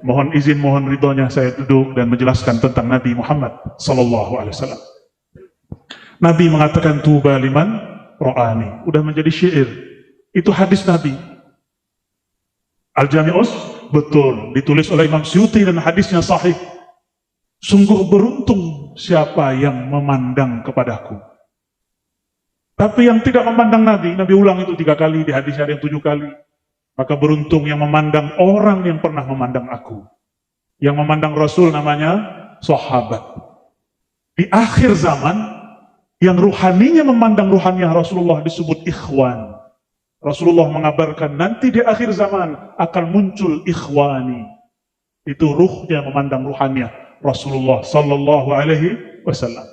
Mohon izin, mohon ridhonya saya duduk dan menjelaskan tentang Nabi Muhammad sallallahu alaihi wasallam. Nabi mengatakan tuba liman ra'ani, udah menjadi syair. Itu hadis Nabi. Al-Jami'us betul, ditulis oleh Imam Suyuti dan hadisnya sahih. Sungguh beruntung siapa yang memandang kepadaku. Tapi yang tidak memandang Nabi, Nabi ulang itu 3 kali, di hadisnya ada yang 7 kali. Maka beruntung yang memandang orang yang pernah memandang aku. Yang memandang Rasul namanya sahabat. Di akhir zaman, yang ruhaninya memandang ruhaniah Rasulullah disebut ikhwan. Rasulullah mengabarkan nanti di akhir zaman akan muncul ikhwani. Itu ruhnya memandang ruhaniah Rasulullah sallallahu alaihi wasallam.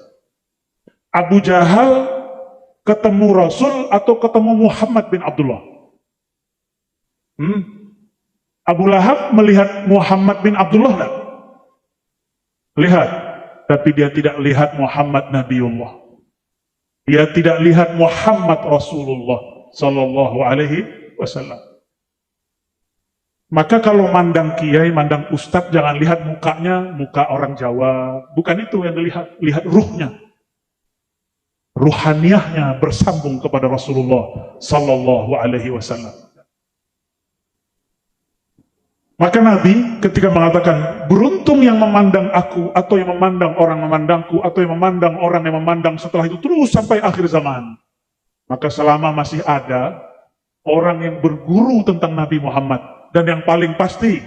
Abu Jahal ketemu Rasul atau ketemu Muhammad bin Abdullah? Abu Lahab melihat Muhammad bin Abdullah enggak? Lihat, tapi dia tidak lihat Muhammad Nabiullah. Dia tidak lihat Muhammad Rasulullah sallallahu alaihi wasallam. Maka kalau mandang kiai, mandang ustadz, jangan lihat mukanya, muka orang Jawa. Bukan itu yang dilihat, lihat ruhnya. Ruhaniahnya bersambung kepada Rasulullah sallallahu alaihi wasallam. Maka Nabi ketika mengatakan beruntung yang memandang aku, atau yang memandang orang memandangku, atau yang memandang orang yang memandang setelah itu terus sampai akhir zaman. Maka selama masih ada orang yang berguru tentang Nabi Muhammad, dan yang paling pasti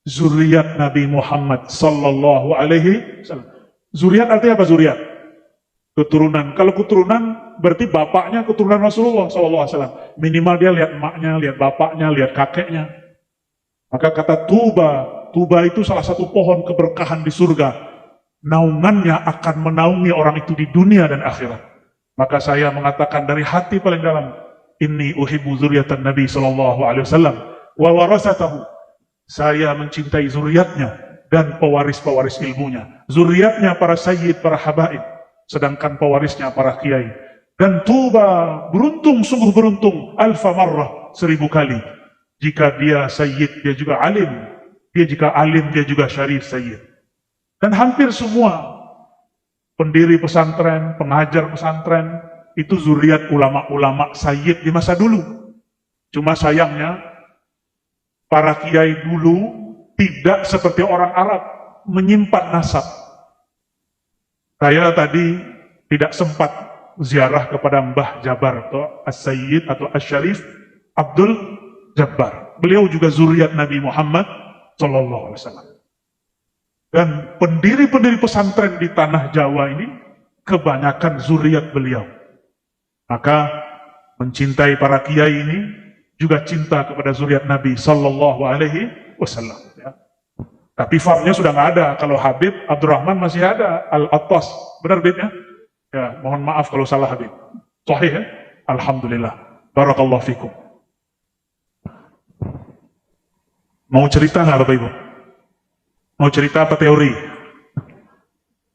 zuriat Nabi Muhammad sallallahu alaihi wasallam. Zuriat artinya apa zuriat? Keturunan. Kalau keturunan berarti bapaknya keturunan Rasulullah sallallahu alaihi wasallam. Minimal dia lihat emaknya, lihat bapaknya, lihat kakeknya. Maka kata tuba itu salah satu pohon keberkahan di surga. Naungannya akan menaungi orang itu di dunia dan akhirat. Maka saya mengatakan dari hati paling dalam, inni uhibbu zuriyatan Nabi sallallahu alaihi wasallam wa warasatahu. Saya mencintai zuriatnya dan pewaris-pewaris ilmunya. Zuriatnya para sayyid, para habaib, sedangkan pewarisnya para kiai. Dan tuba, beruntung, sungguh beruntung, alfa marrah, 1000 kali. Jika dia sayyid, dia juga alim. Dia jika alim, dia juga syarif sayyid. Dan hampir semua pendiri pesantren, pengajar pesantren, itu zuriat ulama-ulama sayyid di masa dulu. Cuma sayangnya, para kiai dulu tidak seperti orang Arab, menyimpan nasab. Saya tadi tidak sempat ziarah kepada Mbah Jabar, atau As-Sayyid atau As-Syarif Abdul Jabbar. Beliau juga zuriat Nabi Muhammad sallallahu alaihi wasallam. Dan pendiri-pendiri pesantren di tanah Jawa ini kebanyakan zuriat beliau. Maka mencintai para kiai ini juga cinta kepada zuriat Nabi sallallahu alaihi wasallam, ya. Tapi farmnya sudah nggak ada. Kalau Habib Abdurrahman masih ada, Al-Attas. Benar Habib ya? Ya, mohon maaf kalau salah Habib. Sahih ya? Alhamdulillah. Barakallahu fikum. Mau cerita nggak Bapak Ibu? Mau cerita apa teori?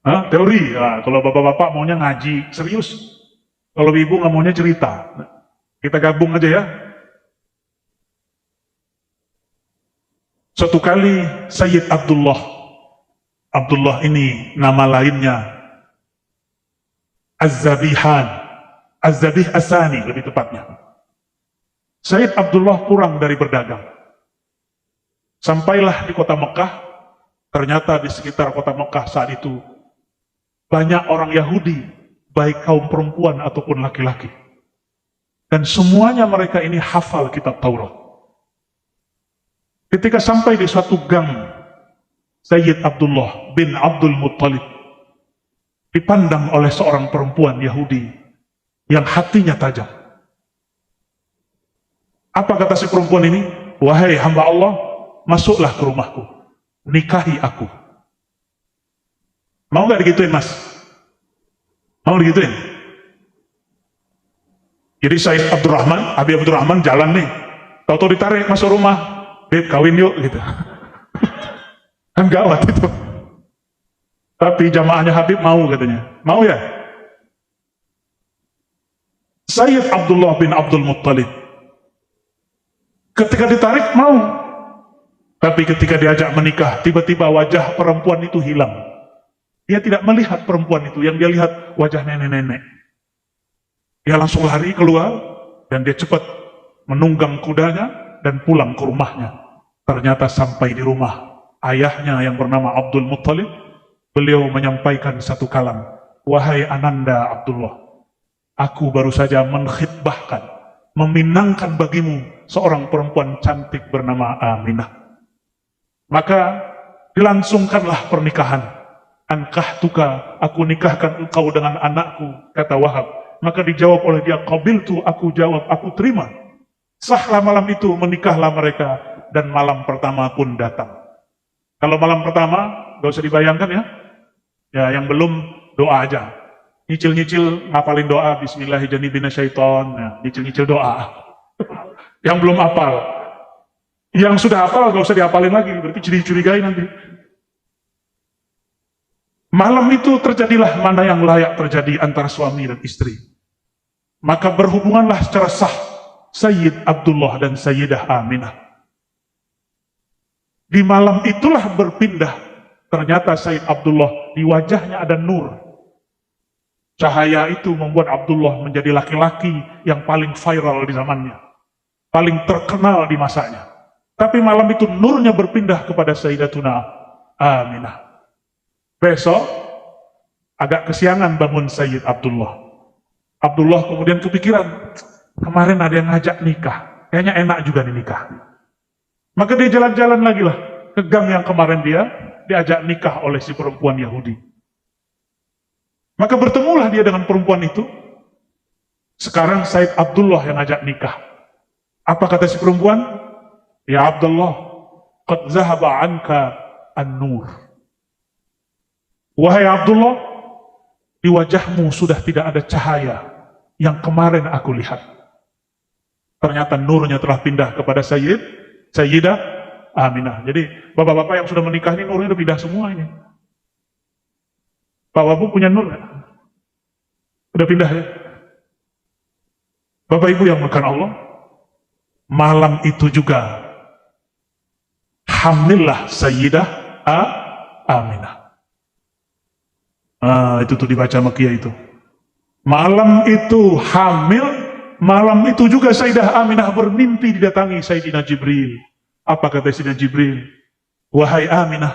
Hah? Teori? Nah, kalau bapak-bapak maunya ngaji, serius. Kalau ibu nggak maunya cerita. Kita gabung aja ya. Suatu kali Sayyid Abdullah ini nama lainnya Az-Zabihan, Az-Zabih Asani lebih tepatnya. Sayyid Abdullah pulang dari berdagang. Sampailah di kota Mekah. Ternyata di sekitar kota Mekah saat itu banyak orang Yahudi, baik kaum perempuan ataupun laki-laki. Dan semuanya mereka ini hafal kitab Taurat. Ketika sampai di suatu gang, Sayyid Abdullah bin Abdul Muttalib dipandang oleh seorang perempuan Yahudi yang hatinya tajam. Apa kata si perempuan ini? Wahai hamba Allah, masuklah ke rumahku, nikahi aku. Mau gak digituin mas? Mau digituin? Jadi Sayyid Abdurrahman, Habib Abdurrahman jalan nih, tahu-tahu ditarik masuk rumah, Beb kawin yuk gitu. Kan gawat itu. Tapi jamaahnya Habib mau katanya. Mau ya? Sayyid Abdullah bin Abdul Muttalib ketika ditarik mau. Tapi ketika diajak menikah, tiba-tiba wajah perempuan itu hilang. Dia tidak melihat perempuan itu, yang dia lihat wajah nenek-nenek. Dia langsung lari keluar, dan dia cepat menunggang kudanya, dan pulang ke rumahnya. Ternyata sampai di rumah, ayahnya yang bernama Abdul Muttalib, beliau menyampaikan satu kalam, "Wahai Ananda Abdullah, aku baru saja menkhitbahkan, meminangkan bagimu seorang perempuan cantik bernama Aminah. Maka dilangsungkanlah pernikahan. Ankahtuka, aku nikahkan engkau dengan anakku," kata Wahab. Maka dijawab oleh dia, "Qabiltu," aku jawab, aku terima. Sahlah malam itu, menikahlah mereka, dan malam pertama pun datang. Kalau malam pertama, gak usah dibayangkan ya. Ya, yang belum doa aja. Nyicil-nyicil ngapalin doa, Bismillahirrahmanirrahim. Ya, nyicil-nyicil doa. Yang belum hafal. Yang sudah hafal gak usah dihafalin lagi, berarti curigai nanti. Malam itu terjadilah mana yang layak terjadi antara suami dan istri. Maka berhubunganlah secara sah Sayyid Abdullah dan Sayyidah Aminah. Di malam itulah berpindah. Ternyata Sayyid Abdullah di wajahnya ada nur. Cahaya itu membuat Abdullah menjadi laki-laki yang paling viral di zamannya. Paling terkenal di masanya. Tapi malam itu nurnya berpindah kepada Sayyidatuna Aminah. Besok agak kesiangan bangun Sayyid Abdullah. Abdullah kemudian kepikiran, kemarin ada yang ngajak nikah, kayaknya enak juga nih nikah. Maka dia jalan-jalan lagi lah ke gang yang kemarin dia diajak nikah oleh si perempuan Yahudi. Maka bertemulah dia dengan perempuan itu. Sekarang Sayyid Abdullah yang ngajak nikah. Apa kata si perempuan? "Ya Abdullah, qad zahaba anka an-nur." Wahai Abdullah, di wajahmu sudah tidak ada cahaya yang kemarin aku lihat. Ternyata nurnya telah pindah kepada Sayyidah Aminah. Jadi bapak-bapak yang sudah menikah ini nurnya sudah pindah semua ini. Pak Wabu punya nur ya? Udah pindah ya? Bapak ibu yang makan Allah, malam itu juga hamillah Sayyidah Aminah. Itu tuh dibaca Makiyah itu. Malam itu hamil, malam itu juga Sayyidah Aminah bermimpi didatangi Sayyidina Jibril. Apa kata Sayyidina Jibril? "Wahai Aminah,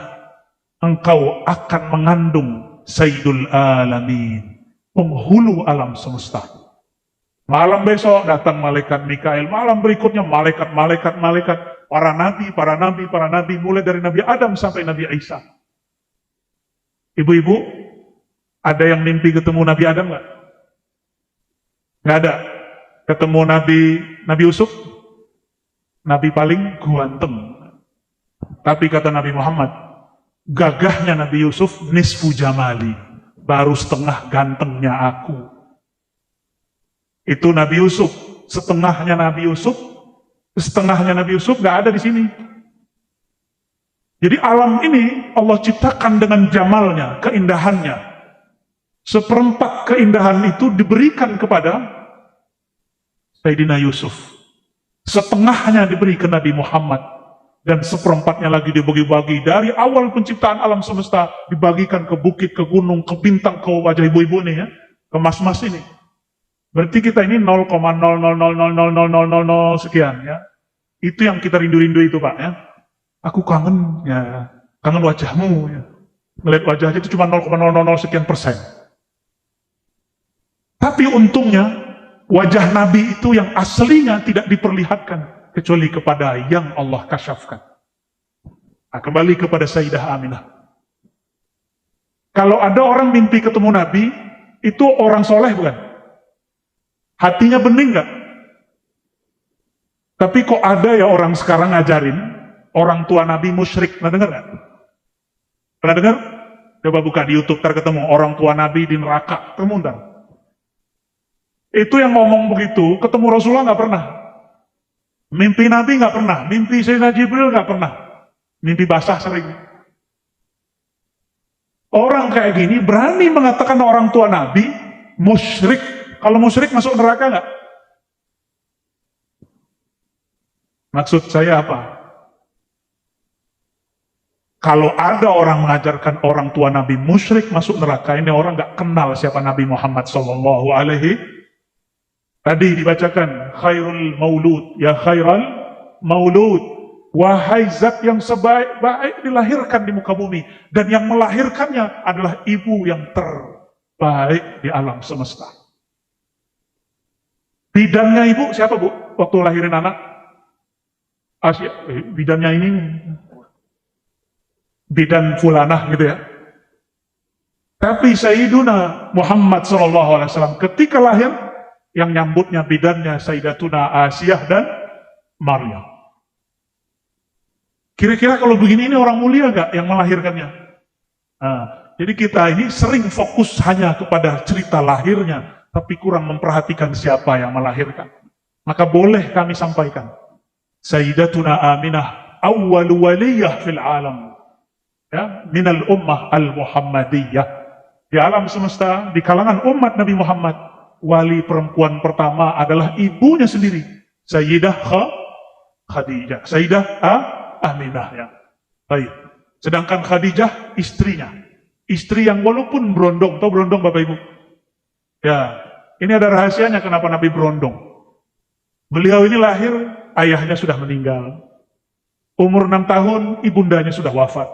engkau akan mengandung Sayyidul Alamin, penghulu alam semesta." Malam besok datang malaikat Mikail, malam berikutnya malaikat, para nabi, mulai dari Nabi Adam sampai Nabi Isa. Ibu-ibu, ada yang mimpi ketemu Nabi Adam nggak? Nggak ada. Ketemu Nabi Yusuf, Nabi paling ganteng. Tapi kata Nabi Muhammad, gagahnya Nabi Yusuf nisfu jamali, baru setengah gantengnya aku. Itu Nabi Yusuf, setengahnya Nabi Yusuf nggak ada di sini. Jadi alam ini Allah ciptakan dengan jamalnya, keindahannya. Seperempat keindahan itu diberikan kepada Sayyidina Yusuf. Setengahnya diberi ke Nabi Muhammad. Dan seperempatnya lagi dibagi-bagi. Dari awal penciptaan alam semesta, dibagikan ke bukit, ke gunung, ke bintang, ke wajah ibu-ibu nih ya. Ke mas-mas ini. Berarti kita ini 0,0000000 sekian ya. Itu yang kita rindu-rindu itu Pak ya. Aku kangen ya. Kangen wajahmu ya. Ngeliat wajahnya itu cuma 0,000 sekian persen. Tapi untungnya wajah Nabi itu yang aslinya tidak diperlihatkan kecuali kepada yang Allah kasyafkan. Nah, kembali kepada Sayyidah Aminah. Kalau ada orang mimpi ketemu Nabi, itu orang soleh bukan? Hatinya bening nggak? Tapi kok ada ya orang sekarang ngajarin orang tua Nabi musyrik, pernah dengar nggak? Pernah dengar? Coba buka di YouTube, ketemu orang tua Nabi di neraka, termuntar. Itu yang ngomong begitu, ketemu Rasulullah nggak pernah. Mimpi Nabi nggak pernah, mimpi Sayyidina Jibril nggak pernah. Mimpi basah sering. Orang kayak gini berani mengatakan orang tua Nabi musyrik. Kalau musyrik masuk neraka nggak? Maksud saya apa? Kalau ada orang mengajarkan orang tua Nabi musyrik masuk neraka, ini orang nggak kenal siapa Nabi Muhammad Sallallahu Alaihi. Tadi dibacakan khairul maulud, ya khairal maulud, wahai zat yang sebaik-baik dilahirkan di muka bumi, dan yang melahirkannya adalah ibu yang terbaik di alam semesta. Bidannya ibu siapa bu? Waktu lahirin anak? Asia, bidannya ini bidan fulanah gitu ya. Tapi Sayyiduna Muhammad SAW ketika lahir, yang nyambutnya bidannya Sayyidatuna Asiyah dan Maryam. Kira-kira kalau begini ini orang mulia gak yang melahirkannya? Nah, jadi kita ini sering fokus hanya kepada cerita lahirnya, tapi kurang memperhatikan siapa yang melahirkan. Maka boleh kami sampaikan, Sayyidatuna Aminah awwalu waliyah fil alam, ya, minal ummah al-Muhammadiyah. Di alam semesta, di kalangan umat Nabi Muhammad, wali perempuan pertama adalah ibunya sendiri, Sayyidah Khadijah, Sayyidah Aminah ya. Baik. Sedangkan Khadijah istrinya, istri yang walaupun berondong, tahu berondong Bapak Ibu? Ya, ini ada rahasianya kenapa Nabi berondong. Beliau ini lahir, ayahnya sudah meninggal. Umur 6 tahun, ibundanya sudah wafat.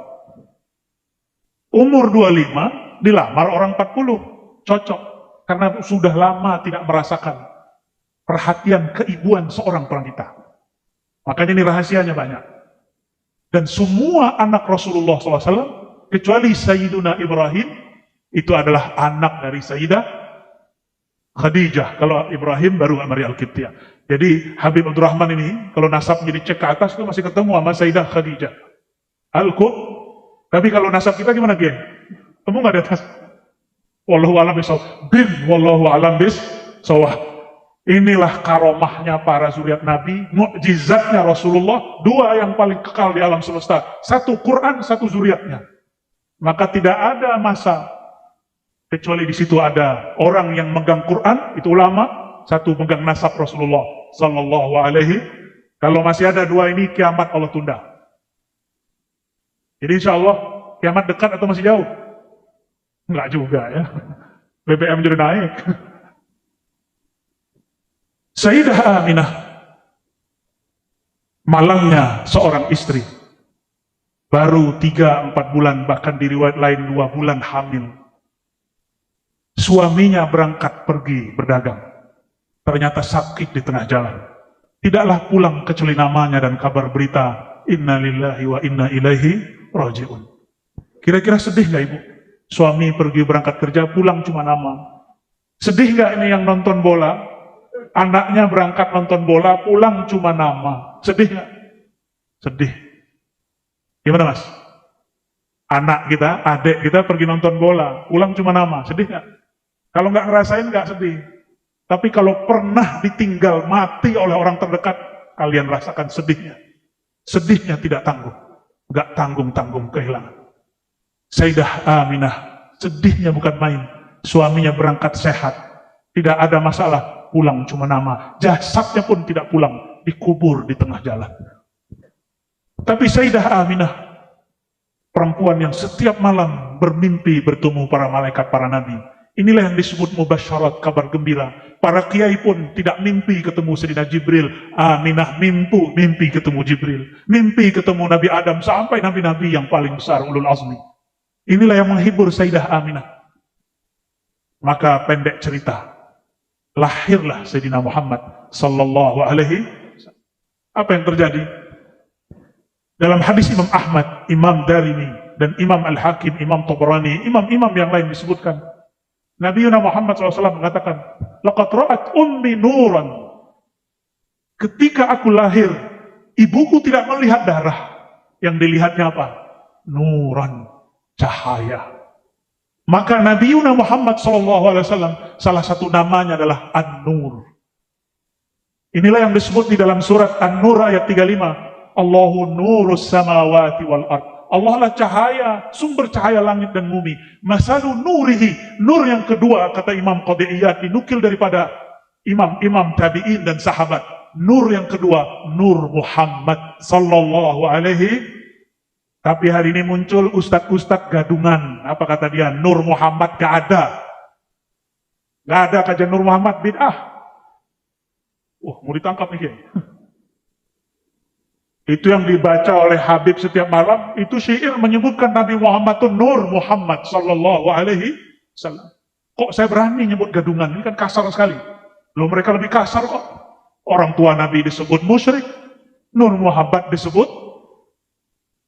Umur 25, dilamar orang 40. Cocok. Karena sudah lama tidak merasakan perhatian keibuan seorang wanita. Makanya ini rahasianya banyak. Dan semua anak Rasulullah SAW, kecuali Sayyiduna Ibrahim, itu adalah anak dari Sayyidah Khadijah. Kalau Ibrahim baru Maria Al-Qibtiyah. Jadi Habib Abdurrahman ini, kalau nasab jadi cek ke atas, itu masih ketemu sama Sayyidah Khadijah Al-Qub. Tapi kalau nasab kita gimana, Geng? Kamu nggak di atas? Wallahu a'lam bishawab. Wallahu a'lam bishawab. Inilah karomahnya para zuriat Nabi, mukjizatnya Rasulullah, dua yang paling kekal di alam semesta. Satu Quran, satu zuriatnya. Maka tidak ada masa kecuali di situ ada orang yang megang Quran, itu ulama, satu megang nasab Rasulullah Sallallahu Alaihi. Kalau masih ada dua ini, kiamat Allah tunda. Jadi insya Allah kiamat dekat atau masih jauh? Enggak juga ya. BBM jadi naik. Sayyidah Aminah, malangnya seorang istri, baru 3-4 bulan, bahkan di riwayat lain 2 bulan hamil. Suaminya berangkat pergi berdagang, ternyata sakit di tengah jalan. Tidaklah pulang kecuali namanya dan kabar berita, inna lillahi wa inna ilaihi raji'un. Kira-kira sedih gak ibu? Suami pergi berangkat kerja, pulang cuma nama. Sedih gak ini yang nonton bola? Anaknya berangkat nonton bola, pulang cuma nama. Sedih gak? Sedih. Gimana mas? Anak kita, adik kita pergi nonton bola, pulang cuma nama. Sedih gak? Kalau nggak ngerasain nggak sedih. Tapi kalau pernah ditinggal mati oleh orang terdekat, kalian rasakan sedihnya. Sedihnya tidak tanggung. Nggak tanggung-tanggung kehilangan. Sayyidah Aminah, sedihnya bukan main. Suaminya berangkat sehat, tidak ada masalah, pulang cuma nama. Jasadnya pun tidak pulang, dikubur di tengah jalan. Tapi Sayyidah Aminah, perempuan yang setiap malam bermimpi bertemu para malaikat, para nabi. Inilah yang disebut mubasyarat, kabar gembira. Para kiai pun tidak mimpi ketemu Sayyidina Jibril. Aminah mimpi ketemu Jibril. Mimpi ketemu Nabi Adam sampai nabi-nabi yang paling besar, ulul azmi. Inilah yang menghibur Sayyidah Aminah. Maka pendek cerita, lahirlah Sayyidina Muhammad Sallallahu Alaihi. Apa yang terjadi? Dalam hadis Imam Ahmad, Imam Darimi, dan Imam Al-Hakim, Imam Tabrani, imam-imam yang lain disebutkan, Nabi Muhammad SAW mengatakan, laqad ra'at ummi nuran. Ketika aku lahir, ibuku tidak melihat darah. Yang dilihatnya apa? Nuran, cahaya. Maka Nabi Muhammad SAW, salah satu namanya adalah An-Nur. Inilah yang disebut di dalam surat An-Nur ayat 35. Allahu nurus samawati wal ard. Allah lah cahaya, sumber cahaya langit dan bumi. Masalu nurihi, nur yang kedua, kata Imam Qadiyat, dinukil daripada imam-imam tabi'in dan sahabat. Nur yang kedua, Nur Muhammad Sallallahu Alaihi Tapi hari ini muncul ustadz-ustadz gadungan. Apa kata dia? Nur Muhammad gak ada. Gak ada kajian Nur Muhammad, bid'ah. Mau ditangkap nih. Itu yang dibaca oleh Habib setiap malam, itu syair menyebutkan Nabi Muhammad itu Nur Muhammad sallallahu alaihi wasallam. Kok saya berani nyebut gadungan? Ini kan kasar sekali. Loh, mereka lebih kasar kok. Orang tua Nabi disebut musyrik, Nur Muhammad disebut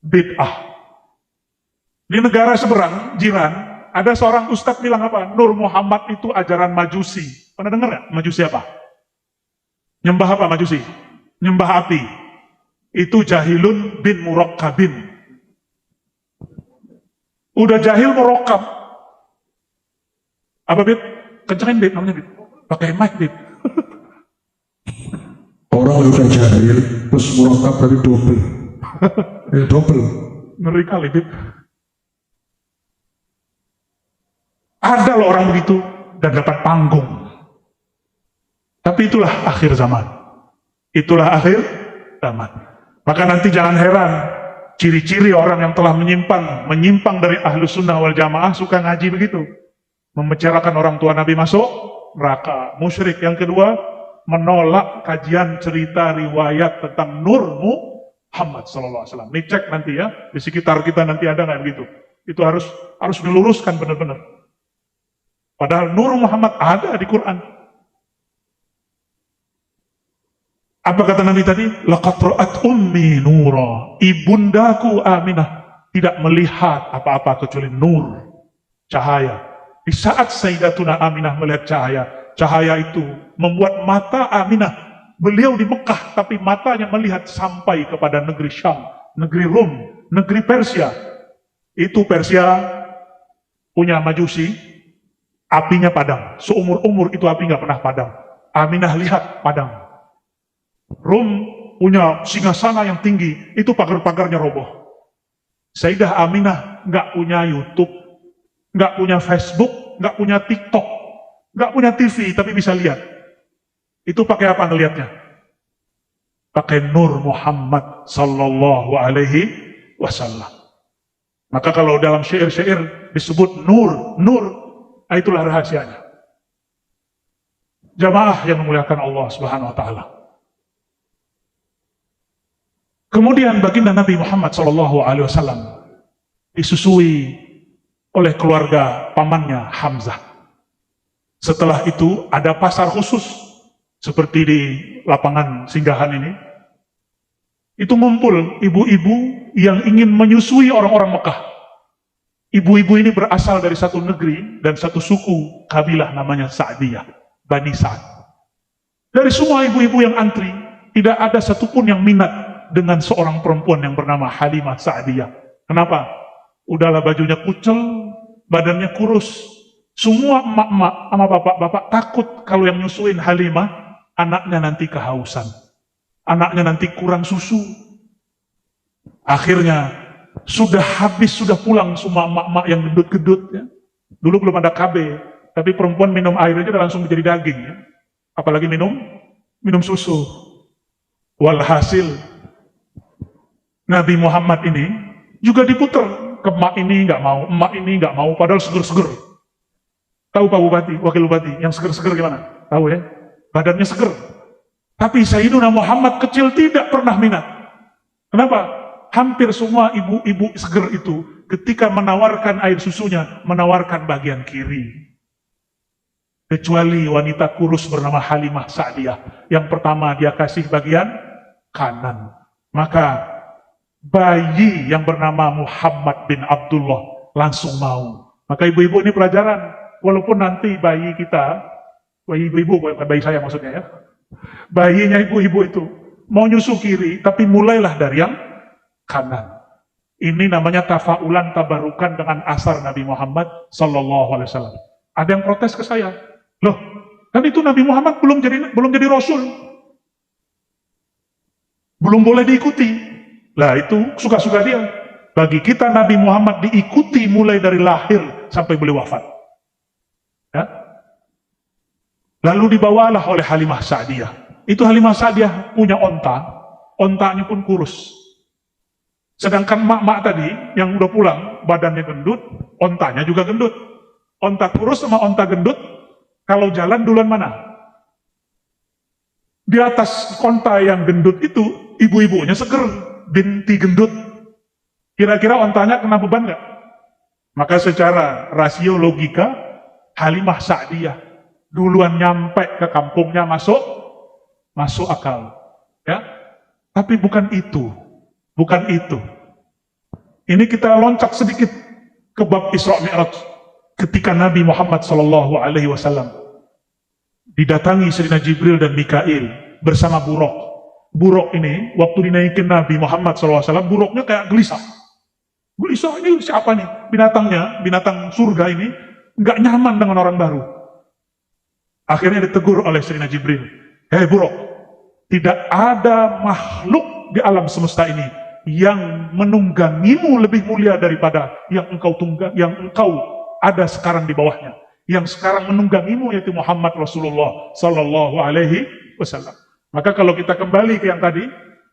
bid'ah. Di negara seberang, jiran, ada seorang ustadz bilang apa? Nur Muhammad itu ajaran Majusi. Pernah dengar nggak? Majusi apa? Nyembah apa Majusi? Nyembah api. Itu jahilun bin murakkabin. Udah jahil murakkab. Apa Bib? Kencengin Bib, namanya Bib. Pakai mic Bib. Orang udah jahil, terus murakkab dari double. Double. Ngeri kali Bib. Ada loh orang begitu dan dapat panggung. Tapi itulah akhir zaman. Itulah akhir zaman. Maka nanti jangan heran, ciri-ciri orang yang telah menyimpang dari Ahlus Sunnah wal Jamaah suka ngaji begitu. Membicarakan orang tua Nabi masuk neraka, musyrik. Yang kedua, menolak kajian cerita riwayat tentang Nur Muhammad SAW. Ini cek nanti ya, di sekitar kita nanti ada nggak begitu. Itu harus diluruskan benar-benar. Padahal Nur Muhammad ada di Quran. Apa kata Nabi tadi? Laqad ra'at ummi nura. Ibundaku Aminah tidak melihat apa-apa kecuali nur, cahaya. Di saat Sayyidatuna Aminah melihat cahaya itu membuat mata Aminah, beliau di Mekah tapi matanya melihat sampai kepada negeri Syam, negeri Rum, negeri Persia. Itu Persia punya Majusi, apinya padam. Seumur-umur itu api nggak pernah padam. Aminah lihat padam. Rum punya singgasana yang tinggi, itu pagar-pagarnya roboh. Sayyidah Aminah nggak punya YouTube, nggak punya Facebook, nggak punya TikTok, nggak punya TV, tapi bisa lihat. Itu pakai apa ngelihatnya? Pakai Nur Muhammad sallallahu alaihi wasallam. Maka kalau dalam syair-syair disebut nur, itulah rahasianya. Jamaah yang memuliakan Allah Subhanahu wa taala. Kemudian baginda Nabi Muhammad SAW disusui oleh keluarga pamannya Hamzah. Setelah itu ada pasar khusus seperti di lapangan singgahan ini. Itu ngumpul ibu-ibu yang ingin menyusui orang-orang Mekah. Ibu-ibu ini berasal dari satu negeri dan satu suku kabilah namanya Sa'diyah, Bani Sa'd. Dari semua ibu-ibu yang antri, tidak ada satupun yang minat dengan seorang perempuan yang bernama Halimah Sa'diyah. Kenapa? Udahlah bajunya kucel, badannya kurus. Semua emak-emak sama bapak-bapak takut kalau yang nyusuin Halimah, anaknya nanti kehausan. Anaknya nanti kurang susu. Akhirnya, sudah habis, sudah pulang semua emak-emak yang gendut-gendut. Ya. Dulu belum ada KB, tapi perempuan minum air aja langsung menjadi daging. Ya. Apalagi minum susu. Walhasil, Nabi Muhammad ini juga diputar ke emak ini nggak mau, emak ini nggak mau, padahal seger-seger. Tahu Pak Bupati, Wakil Bupati, yang seger-seger gimana? Tahu ya? Badannya seger. Tapi Sayyiduna Muhammad kecil tidak pernah minat. Kenapa? Hampir semua ibu-ibu seger itu ketika menawarkan air susunya, menawarkan bagian kiri. Kecuali wanita kurus bernama Halimah Sa'diyah. Yang pertama dia kasih bagian kanan. Maka bayi yang bernama Muhammad bin Abdullah langsung mau. Maka ibu-ibu ini pelajaran. Walaupun nanti bayi kita, bayi ibu-ibu, bukan bayi saya maksudnya ya. Bayinya ibu-ibu itu mau nyusu kiri, tapi mulailah dari yang kanan. Ini namanya tafaulan tabarukan dengan asar Nabi Muhammad sallallahu alaihi wasallam. Ada yang protes ke saya. Loh, kan itu Nabi Muhammad belum jadi rasul. Belum boleh diikuti. Lah itu suka-suka dia. Bagi kita Nabi Muhammad diikuti mulai dari lahir sampai beliau wafat. Ya? Lalu dibawalah oleh Halimah Sa'diyah. Itu Halimah Sa'diyah punya onta. Ontanya pun kurus. Sedangkan mak-mak tadi yang udah pulang, badannya gendut, ontanya juga gendut. Onta kurus sama onta gendut, kalau jalan duluan mana? Di atas onta yang gendut itu, ibu-ibunya seger, binti gendut. Kira-kira ontanya kena beban nggak? Maka secara rasio logika, Halimah Sa'diyah duluan nyampe ke kampungnya masuk akal. Ya, tapi bukan itu. Bukan itu. Ini kita loncat sedikit ke bab Isra Mi'raj. Ketika Nabi Muhammad SAW didatangi Sayyidina Jibril dan Mikail bersama buruk. Buruk ini, waktu dinaikin Nabi Muhammad SAW, buruknya kayak gelisah. Gelisah, ini siapa nih? Binatangnya, binatang surga ini, nggak nyaman dengan orang baru. Akhirnya ditegur oleh Sayyidina Jibril. Hei buruk, tidak ada makhluk di alam semesta ini yang menunggangimu lebih mulia daripada yang engkau ada sekarang di bawahnya. Yang sekarang menunggangimu yaitu Muhammad Rasulullah Sallallahu Alaihi Wasallam. Maka kalau kita kembali ke yang tadi,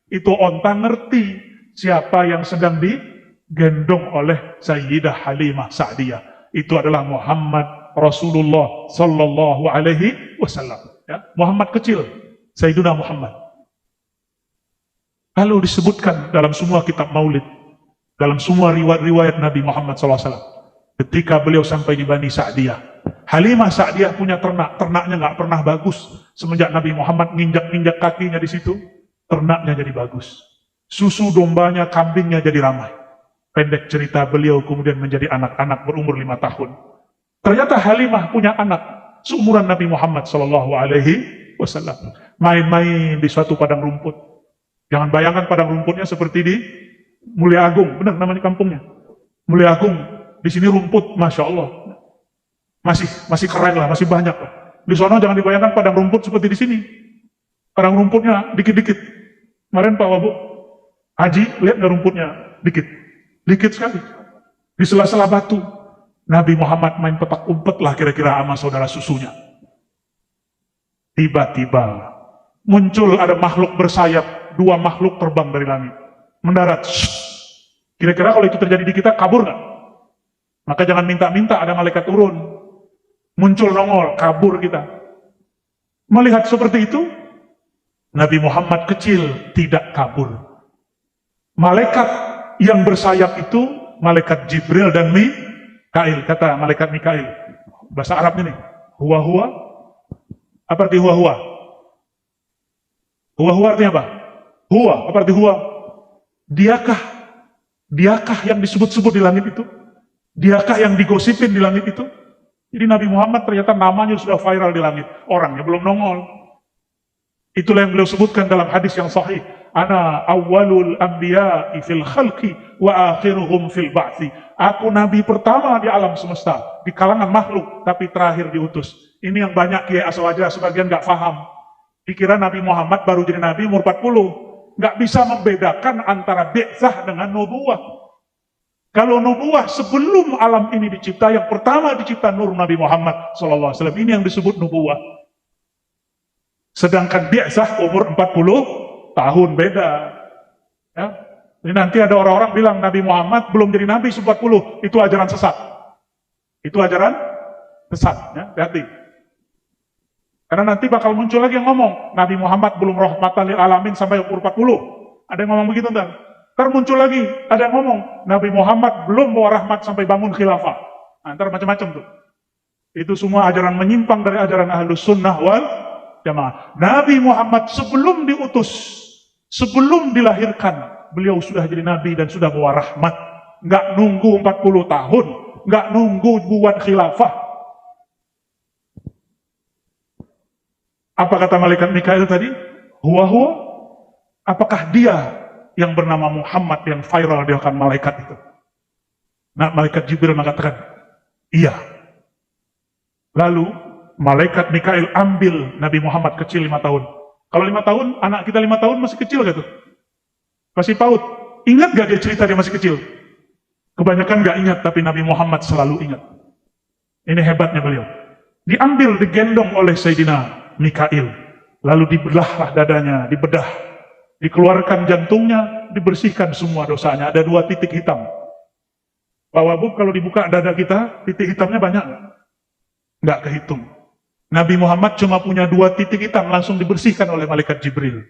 itu onta ngerti siapa yang sedang digendong oleh Sayyidah Halimah Sa'diyah. Itu adalah Muhammad Rasulullah Sallallahu Alaihi Wasallam. Ya, Muhammad kecil, Sayyiduna Muhammad. Lalu disebutkan dalam semua kitab maulid, dalam semua riwayat Nabi Muhammad SAW, ketika beliau sampai di Bani Sa'diyah, Halimah Sa'diyah punya ternak, ternaknya nggak pernah bagus. Semenjak Nabi Muhammad nginjak-nginjak kakinya di situ, ternaknya jadi bagus. Susu dombanya, kambingnya jadi ramai. Pendek cerita, beliau kemudian menjadi anak-anak berumur 5 tahun. Ternyata Halimah punya anak seumuran Nabi Muhammad SAW. Main-main di suatu padang rumput. Jangan bayangkan padang rumputnya seperti di Mulia Agung, benar namanya kampungnya. Mulia Agung, di sini rumput, masya Allah, masih keren lah, masih banyak lah. Di sana jangan dibayangkan padang rumput seperti di sini. Padang rumputnya dikit-dikit. Kemarin Pak Wabu Haji lihat nggak rumputnya dikit sekali. Di sela-sela batu, Nabi Muhammad main petak umpet lah kira-kira sama saudara susunya. Tiba-tiba muncul ada makhluk bersayap. 2 makhluk terbang dari langit, mendarat. Kira-kira kalau itu terjadi di kita, kabur nggak? Maka jangan minta-minta ada malaikat turun. Muncul nongol, kabur kita. Melihat seperti itu, Nabi Muhammad kecil tidak kabur. Malaikat yang bersayap itu, malaikat Jibril dan Mikail. Kata malaikat Mikail, bahasa Arabnya nih, huwa-huwa. Apa arti huwa-huwa? Huwa-huwa artinya apa? Huwa, apa arti huwa? Diakah yang disebut-sebut di langit itu? Diakah yang digosipin di langit itu? Jadi Nabi Muhammad ternyata namanya sudah viral di langit. Orangnya belum nongol. Itulah yang beliau sebutkan dalam hadis yang sahih. Ana awwalul anbiya'i fil khalqi wa akhiruhum fil ba'thi. Aku nabi pertama di alam semesta, di kalangan makhluk, tapi terakhir diutus. Ini yang banyak kiai aswaja sebagian nggak paham. Dikira Nabi Muhammad baru jadi nabi umur 40. Nggak bisa membedakan antara bi'tsah dengan nubuwah. Kalau nubuwah sebelum alam ini dicipta, yang pertama dicipta nur Nabi Muhammad SAW. Ini yang disebut nubuwah. Sedangkan bi'tsah umur 40 tahun beda. Ya. Jadi nanti ada orang-orang bilang Nabi Muhammad belum jadi nabi 40. Itu ajaran sesat. Itu ajaran sesat. Ya. Hati-hati. Karena nanti bakal muncul lagi yang ngomong, Nabi Muhammad belum rahmatan lil alamin sampai umur 40. Ada yang ngomong begitu entar. Ntar muncul lagi, ada yang ngomong, Nabi Muhammad belum bawa rahmat sampai bangun khilafah. Nah, ntar macam-macam tuh. Itu semua ajaran menyimpang dari ajaran Ahlus Sunnah wal Jamaah. Nabi Muhammad sebelum diutus, sebelum dilahirkan, beliau sudah jadi Nabi dan sudah bawa rahmat. Nggak nunggu 40 tahun, nggak nunggu buat khilafah. Apa kata malaikat Mikail tadi? Huwa-huwa? Apakah dia yang bernama Muhammad yang viral di hadapan malaikat itu? Nah, malaikat Jibril mengatakan, iya. Lalu, malaikat Mikail ambil Nabi Muhammad kecil 5 tahun. Kalau 5 tahun, anak kita 5 tahun masih kecil gitu. Masih PAUD. Ingat gak dia cerita dia masih kecil? Kebanyakan gak ingat, tapi Nabi Muhammad selalu ingat. Ini hebatnya beliau. Diambil, digendong oleh Sayyidina Mikail, lalu dibelahlah dadanya, dibedah, Dikeluarkan jantungnya, dibersihkan semua dosanya. Ada 2 titik hitam. Pak Wabub, kalau dibuka dada kita, titik hitamnya banyak nggak? Nggak kehitung. Nabi Muhammad cuma punya 2 titik hitam, langsung dibersihkan oleh malaikat Jibril.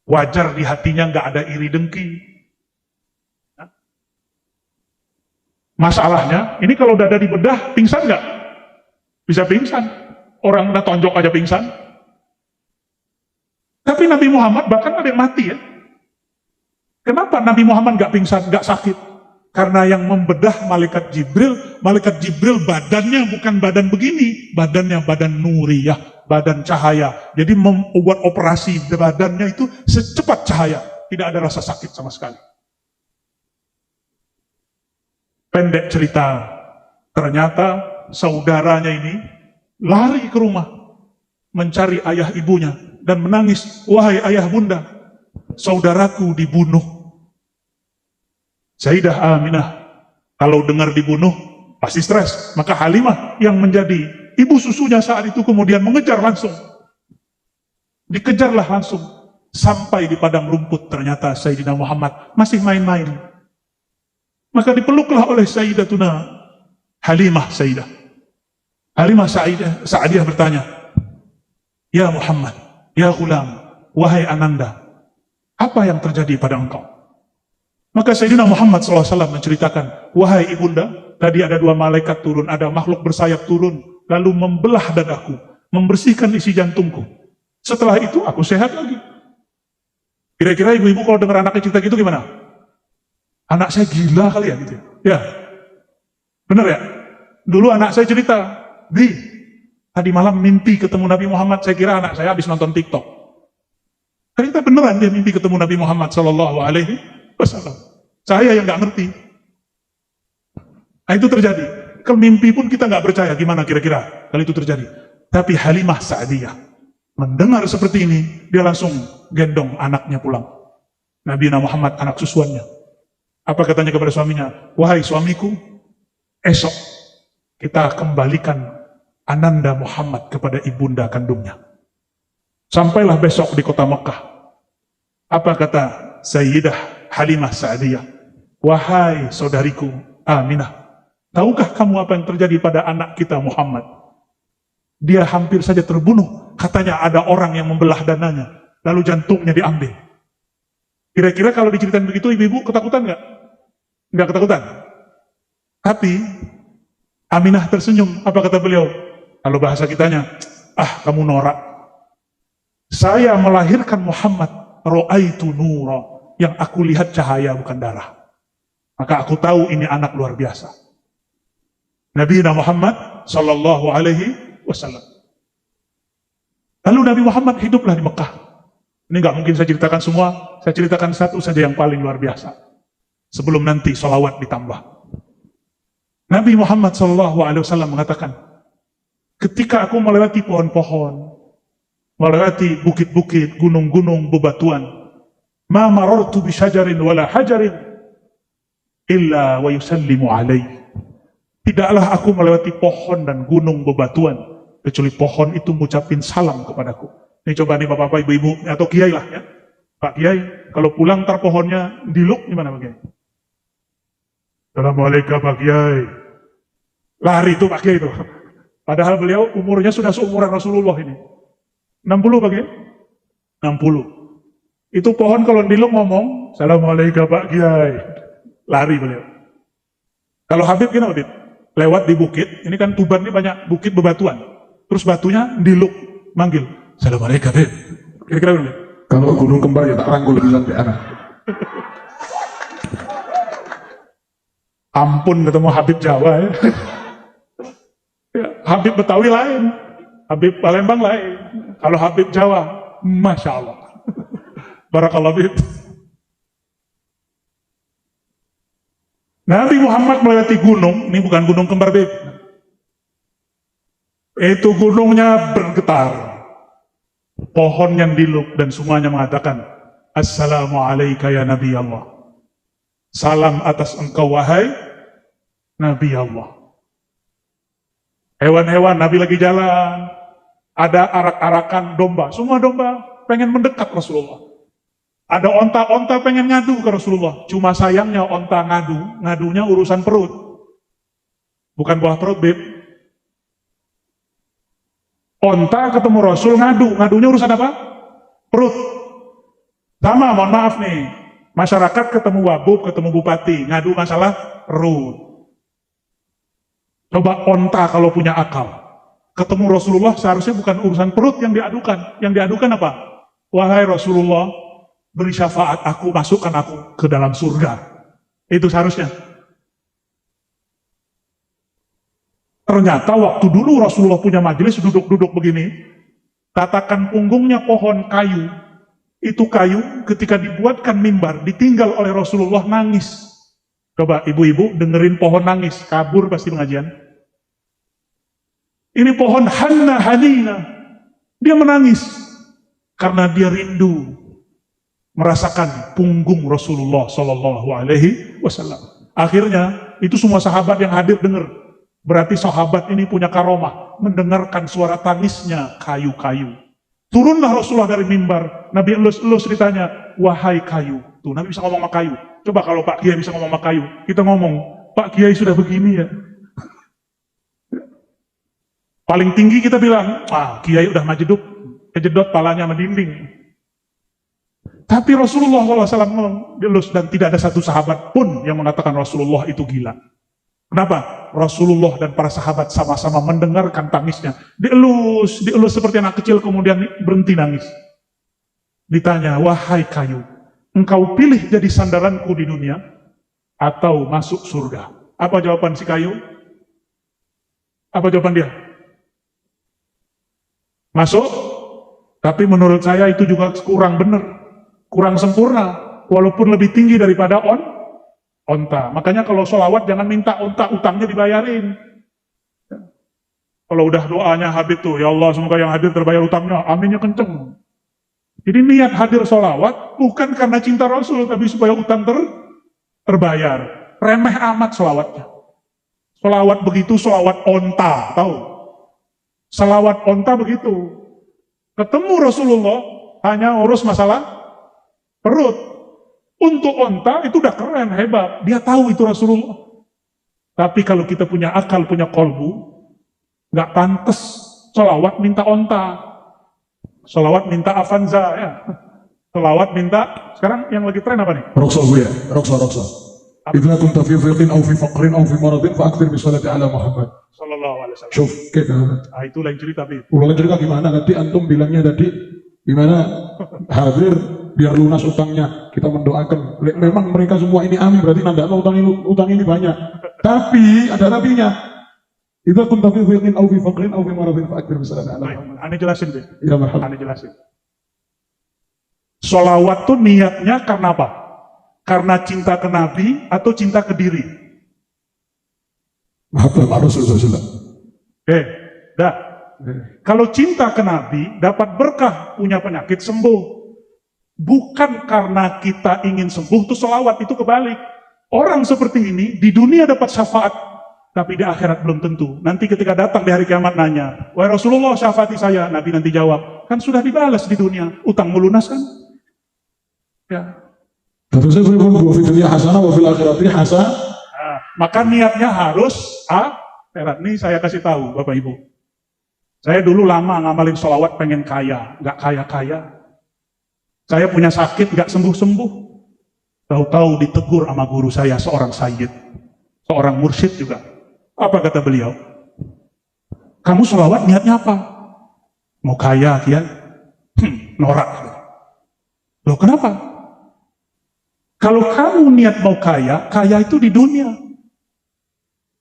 Wajar di hatinya nggak ada iri dengki. Masalahnya, ini kalau dada dibedah, pingsan nggak? Bisa pingsan. Orang udah tonjok aja pingsan. Tapi Nabi Muhammad bahkan ada yang mati ya. Kenapa Nabi Muhammad nggak pingsan, nggak sakit? Karena yang membedah malaikat Jibril badannya bukan badan begini, badannya badan nuriyah, badan cahaya. Jadi membuat operasi badannya itu secepat cahaya, tidak ada rasa sakit sama sekali. Pendek cerita, ternyata saudaranya ini lari ke rumah, mencari ayah ibunya, dan menangis, wahai ayah bunda, saudaraku dibunuh. Sayyidah Aminah, kalau dengar dibunuh, pasti stres. Maka Halimah yang menjadi ibu susunya saat itu kemudian mengejar langsung. Dikejarlah langsung. Sampai di padang rumput ternyata Sayyidina Muhammad masih main-main. Maka dipeluklah oleh Sayyidatuna Halimah Sayyidah. Halimah Sa'adiyah bertanya, Ya Muhammad, Ya Ghulam, wahai Ananda, apa yang terjadi pada engkau? Maka Sayyidina Muhammad SAW menceritakan, wahai ibunda, tadi ada 2 malaikat turun, ada makhluk bersayap turun, lalu membelah dadaku, membersihkan isi jantungku. Setelah itu aku sehat lagi. Kira-kira ibu-ibu kalau dengar anaknya cerita gitu gimana? Anak saya gila kali ya gitu. Ya, benar ya? Dulu anak saya cerita, Bi, tadi malam mimpi ketemu Nabi Muhammad, saya kira anak saya habis nonton TikTok. Ternyata beneran dia mimpi ketemu Nabi Muhammad SAW. Saya yang nggak ngerti. Nah itu terjadi. Kalau mimpi pun kita nggak percaya, gimana kira-kira kalau itu terjadi. Tapi Halimah Sa'adiyah mendengar seperti ini, dia langsung gendong anaknya pulang. Nabi Muhammad, anak susuannya. Apa katanya kepada suaminya? Wahai suamiku, esok kita kembalikan Ananda Muhammad kepada ibunda kandungnya. Sampailah besok di kota Mekah. Apa kata Sayyidah Halimah Sa'adiyah? Wahai saudariku Aminah, tahukah kamu apa yang terjadi pada anak kita Muhammad? Dia hampir saja terbunuh. Katanya ada orang yang membelah dananya, lalu jantungnya diambil. Kira-kira kalau diceritain begitu, ibu-ibu ketakutan nggak? Nggak ketakutan. Tapi Aminah tersenyum. Apa kata beliau? Kalau bahasa kitanya, kamu norak. Saya melahirkan Muhammad, ro'aitu nura. Yang aku lihat cahaya bukan darah. Maka aku tahu ini anak luar biasa. Nabi Muhammad Sallallahu Alaihi Wasallam. Lalu Nabi Muhammad hiduplah di Mekah. Ini nggak mungkin saya ceritakan semua. Saya ceritakan satu saja yang paling luar biasa. Sebelum nanti sholawat ditambah. Nabi Muhammad Sallallahu Alaihi Wasallam mengatakan, ketika aku melewati pohon-pohon, melewati bukit-bukit, gunung-gunung, bebatuan, ma marartu bi syajarin wala hajarin illa wa yusallimu alaih. Tidaklah aku melewati pohon dan gunung bebatuan kecuali pohon itu mengucapin salam kepadaku. Ini coba nih bapak-bapak, ibu-ibu atau kiai lah ya. Pak Kiai, kalau pulang ntar pohonnya diluk gimana Pak Kiai? Assalamualaikum Pak Kiai. Lari itu Pak Kiai itu. Padahal beliau umurnya sudah seumuran Rasulullah ini. 60 Pak Kiai? 60. Itu pohon kalau diluk ngomong, Assalamualaikum Pak Kiai. Lari beliau. Kalau Habib gimana Habib? Lewat di bukit, ini kan Tuban ini banyak bukit bebatuan. Terus batunya diluk, manggil, Assalamualaikum Habib. Kira-kira gimana? Kalau gunung kembar ya tak rangkul bisa sampai anak. Ampun ketemu Habib Jawa ya. Habib Betawi lain, Habib Palembang lain. Kalau Habib Jawa, Masya Allah. Barakallahu fiik. Nabi Muhammad melewati gunung, ini bukan gunung kembar Bib. Itu gunungnya bergetar. Pohon yang diluk dan semuanya mengatakan, Assalamualaikum ya Nabi Allah. Salam atas engkau wahai Nabi Allah. Hewan-hewan, Nabi lagi jalan. Ada arak-arakan domba. Semua domba pengen mendekat Rasulullah. Ada onta pengen ngadu ke Rasulullah. Cuma sayangnya onta ngadunya urusan perut. Bukan buah perut, Beb. Onta ketemu Rasul ngadunya urusan apa? Perut. Sama, mohon maaf nih. Masyarakat ketemu wabub, ketemu bupati, ngadu masalah perut. Coba onta kalau punya akal. Ketemu Rasulullah seharusnya bukan urusan perut yang diadukan. Yang diadukan apa? Wahai Rasulullah, beri syafaat aku, masukkan aku ke dalam surga. Itu seharusnya. Ternyata waktu dulu Rasulullah punya majelis duduk-duduk begini, katakan punggungnya pohon kayu, itu kayu ketika dibuatkan mimbar, ditinggal oleh Rasulullah nangis. Coba ibu-ibu dengerin pohon nangis, kabur pasti pengajian. Ini pohon Hanna Hanina, dia menangis karena dia rindu merasakan punggung Rasulullah Shallallahu Alaihi Wasallam. Akhirnya itu semua sahabat yang hadir dengar. Berarti sahabat ini punya karomah, mendengarkan suara tangisnya kayu-kayu. Turunlah Rasulullah dari mimbar. Nabi elus ditanya, wahai kayu. Tuh, Nabi bisa ngomong sama kayu. Coba kalau Pak Kiai bisa ngomong sama kayu, kita ngomong, Pak Kiai sudah begini ya. Paling tinggi kita bilang, Kiai udah majeduk, kejedot palanya sama dinding. Tapi Rasulullah SAW dielus dan tidak ada satu sahabat pun yang mengatakan Rasulullah itu gila. Kenapa? Rasulullah dan para sahabat sama-sama mendengarkan tangisnya. Dielus seperti anak kecil kemudian berhenti nangis. Ditanya, wahai kayu, engkau pilih jadi sandaranku di dunia atau masuk surga? Apa jawaban si kayu? Apa jawaban dia? Masuk, tapi menurut saya itu juga kurang benar, kurang sempurna, walaupun lebih tinggi daripada onta. Makanya kalau sholawat jangan minta onta utangnya dibayarin. Kalau udah doanya Habib tuh, ya Allah semoga yang hadir terbayar utangnya, aminnya kenceng. Jadi niat hadir sholawat bukan karena cinta Rasul, tapi supaya utang terbayar. Remeh amat sholawatnya. Sholawat begitu, sholawat onta, tahu? Sholawat onta begitu. Ketemu Rasulullah hanya urus masalah perut. Untuk onta itu udah keren, hebat. Dia tahu itu Rasulullah. Tapi kalau kita punya akal, punya kolbu, nggak pantas sholawat minta onta. Sholawat minta Avanza ya. Sholawat minta, sekarang yang lagi tren apa nih? Roksa gue ya, roksa. Idza kunta fi dhiqin aw fi faqrin aw fi maradin fa'akthir bi sholati ala Muhammad. Sallallahu alaihi wasallam. Syuf, kayak gimana? Itu lain cerita, Bib. Ulangan cerita gimana? Tadi antum bilangnya tadi gimana? Hadir biar lunas utangnya, kita mendoakan. Memang mereka semua ini amin, berarti nanda utang ini banyak. Tapi ada tapinya. Itu pun tapi fiqin au fi faqrin au fi maradin fa'akthir bi sholati ala Muhammad. Ane jelasin deh. Ya marhaba. Ane jelasin. Sholawat tuh niatnya karena apa? Karena cinta ke Nabi atau cinta ke diri? Mahabbah Rasulullah. Dah. Kalau cinta ke Nabi, dapat berkah, punya penyakit sembuh. Bukan karena kita ingin sembuh, itu sholawat, itu kebalik. Orang seperti ini, di dunia dapat syafaat, tapi di akhirat belum tentu. Nanti ketika datang di hari kiamat nanya, wahai Rasulullah syafaati saya, Nabi nanti jawab, kan sudah dibalas di dunia, utang melunas kan? Ya. Tentu saja wa fi dunya hasanah wa fil akhirati hasanah. Nah, maka niatnya harus akhirat. Nih saya kasih tahu Bapak Ibu. Saya dulu lama ngamalin sholawat pengen kaya, nggak kaya-kaya. Saya punya sakit, nggak sembuh-sembuh. Tahu-tahu ditegur sama guru saya, seorang sayyid, seorang mursyid juga. Apa kata beliau? Kamu sholawat niatnya apa? Mau kaya, Kiai? Norak. Loh kenapa? Kalau kamu niat mau kaya, kaya itu di dunia.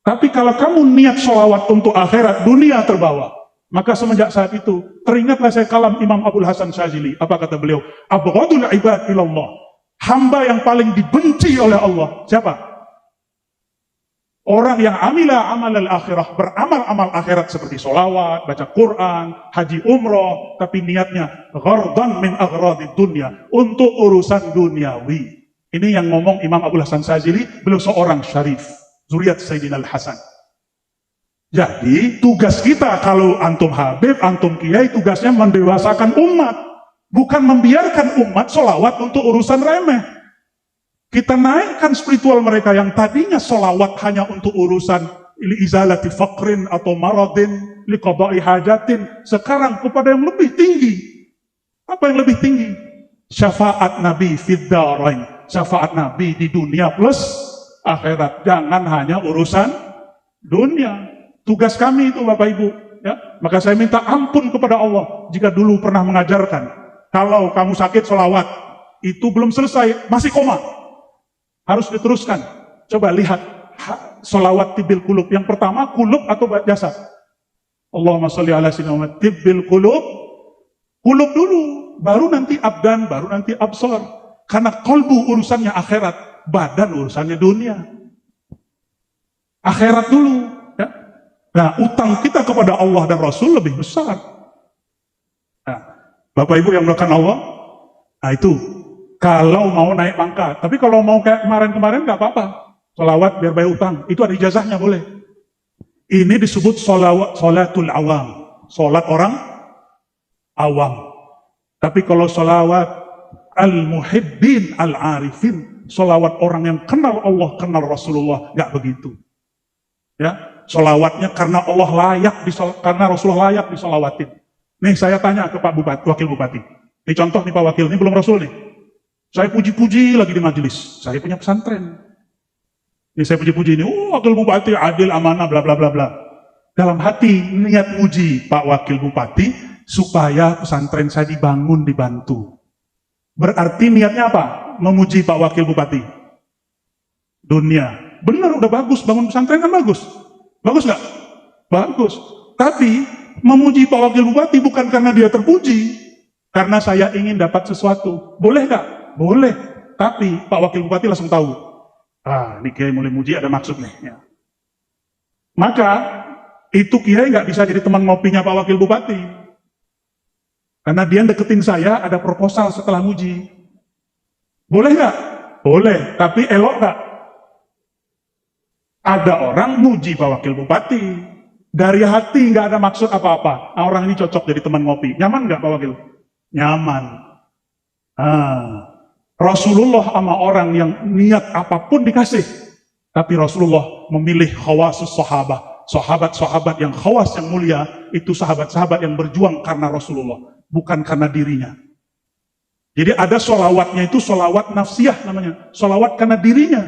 Tapi kalau kamu niat sholawat untuk akhirat, dunia terbawa. Maka semenjak saat itu, teringatlah saya kalam Imam Abul Hasan Syazili. Apa kata beliau? Abghadul ibad ilallah. Hamba yang paling dibenci oleh Allah. Siapa? Orang yang amila amal al-akhirah, beramal-amal akhirat seperti sholawat, baca Quran, haji umroh, tapi niatnya ghardan min aghradi dunia, untuk urusan duniawi. Ini yang ngomong Imam Abul Hasan Syazili, beliau seorang syarif, zuriat Sayyidina Al-Hasan. Jadi tugas kita kalau antum Habib, antum Kiai, tugasnya mendewasakan umat. Bukan membiarkan umat solawat untuk urusan remeh. Kita naikkan spiritual mereka yang tadinya solawat hanya untuk urusan izalati faqrin atau maradin, liqada'i hajatin. Sekarang kepada yang lebih tinggi. Apa yang lebih tinggi? Syafaat Nabi fid darain. Syafaat Nabi di dunia plus akhirat. Jangan hanya urusan dunia. Tugas kami itu Bapak Ibu. Ya? Maka saya minta ampun kepada Allah jika dulu pernah mengajarkan. Kalau kamu sakit solawat, itu belum selesai, masih koma. Harus diteruskan. Coba lihat solawat tibil kulub. Yang pertama kulub atau jasad. Allahumma sholli ala sayyidina Muhammad. Tibil kulub. Kulub dulu. Baru nanti abdan, baru nanti absor. Karena kolbu urusannya akhirat. Badan urusannya dunia. Akhirat dulu. Ya. Nah, utang kita kepada Allah dan Rasul lebih besar. Nah, Bapak Ibu yang melakukan Allah, nah itu kalau mau naik pangkat. Tapi kalau mau kayak kemarin-kemarin nggak apa-apa. Sholawat biar bayar utang, itu ada ijazahnya boleh. Ini disebut sholatul awam, sholat orang awam. Tapi kalau sholawat al-muhibbin al-arifin, sholawat orang yang kenal Allah, kenal Rasulullah, nggak begitu. Ya, sholawatnya karena Allah layak, karena Rasulullah layak disolawatin. Nih saya tanya ke Pak Bupati, Wakil Bupati. Ini contoh nih Pak Wakil, ini belum Rasul nih. Saya puji-puji lagi di majelis. Saya punya pesantren. Ini saya puji-puji ini, Wakil Bupati adil, amanah, bla bla bla bla. Dalam hati niat muji Pak Wakil Bupati supaya pesantren saya dibangun, dibantu. Berarti niatnya apa? Memuji Pak Wakil Bupati. Dunia. Benar, udah bagus, bangun pesantren kan bagus. Bagus nggak? Bagus. Tapi memuji Pak Wakil Bupati bukan karena dia terpuji, karena saya ingin dapat sesuatu. Boleh nggak? Boleh. Tapi Pak Wakil Bupati langsung tahu. Ini Kiai mulai muji ada maksud nih. Ya. Maka itu Kiai nggak bisa jadi teman ngopinya Pak Wakil Bupati. Karena dia deketin saya ada proposal setelah muji. Boleh nggak? Boleh. Tapi elok nggak? Ada orang muji Pak Wakil Bupati. Dari hati nggak ada maksud apa-apa. Orang ini cocok jadi teman ngopi. Nyaman nggak Pak Wakil? Nyaman. Rasulullah sama orang yang niat apapun dikasih. Tapi Rasulullah memilih khawasus sahabat. Sahabat-sahabat yang khawas yang mulia, itu sahabat-sahabat yang berjuang karena Rasulullah. Bukan karena dirinya. Jadi ada sholawatnya itu sholawat nafsiyah namanya. Sholawat karena dirinya.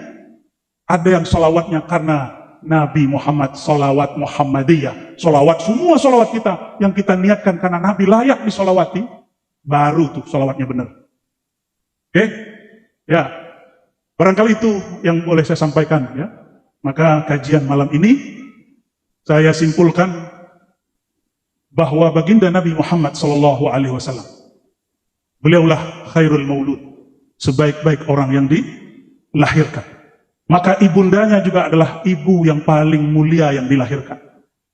Ada yang sholawatnya karena Nabi Muhammad, sholawat Muhammadiyah, sholawat, semua sholawat kita yang kita niatkan karena Nabi layak disolawati, baru tuh sholawatnya benar. Oke? Ya, barangkali itu yang boleh saya sampaikan ya. Maka kajian malam ini saya simpulkan bahwa baginda Nabi Muhammad SAW, beliaulah khairul maulud, sebaik-baik orang yang dilahirkan. Maka ibundanya juga adalah ibu yang paling mulia yang dilahirkan.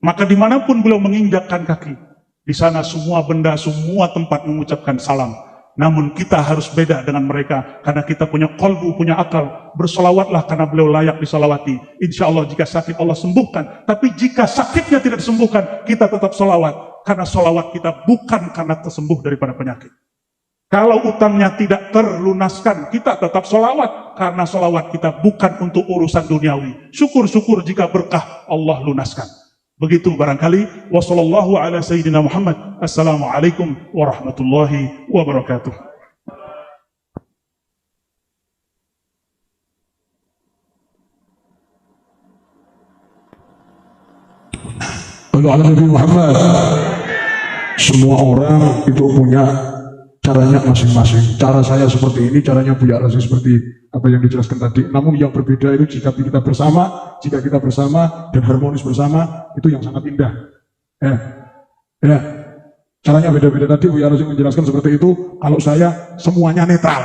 Maka dimanapun beliau menginjakkan kaki, di sana semua benda, semua tempat mengucapkan salam. Namun kita harus beda dengan mereka, karena kita punya kolbu, punya akal. Bersolawatlah karena beliau layak disolawati. Insya Allah jika sakit Allah sembuhkan. Tapi jika sakitnya tidak disembuhkan, kita tetap solawat. Karena solawat kita bukan karena tersembuh daripada penyakit. Kalau utangnya tidak terlunaskan, kita tetap solawat. Karena solawat kita bukan untuk urusan duniawi. Syukur-syukur jika berkah Allah lunaskan. Begitu barangkali. Wassallallahu ala sayyidina Muhammad. Assalamualaikum warahmatullahi wabarakatuh. Lalu ala Nabi Muhammad. Semua orang itu punya caranya masing-masing. Cara saya seperti ini, caranya Buya Razi seperti apa yang dijelaskan tadi. Namun yang berbeda itu jika kita bersama dan harmonis bersama, itu yang sangat indah. Ya. Caranya beda-beda tadi Buya Razi menjelaskan seperti itu. Kalau saya semuanya netral.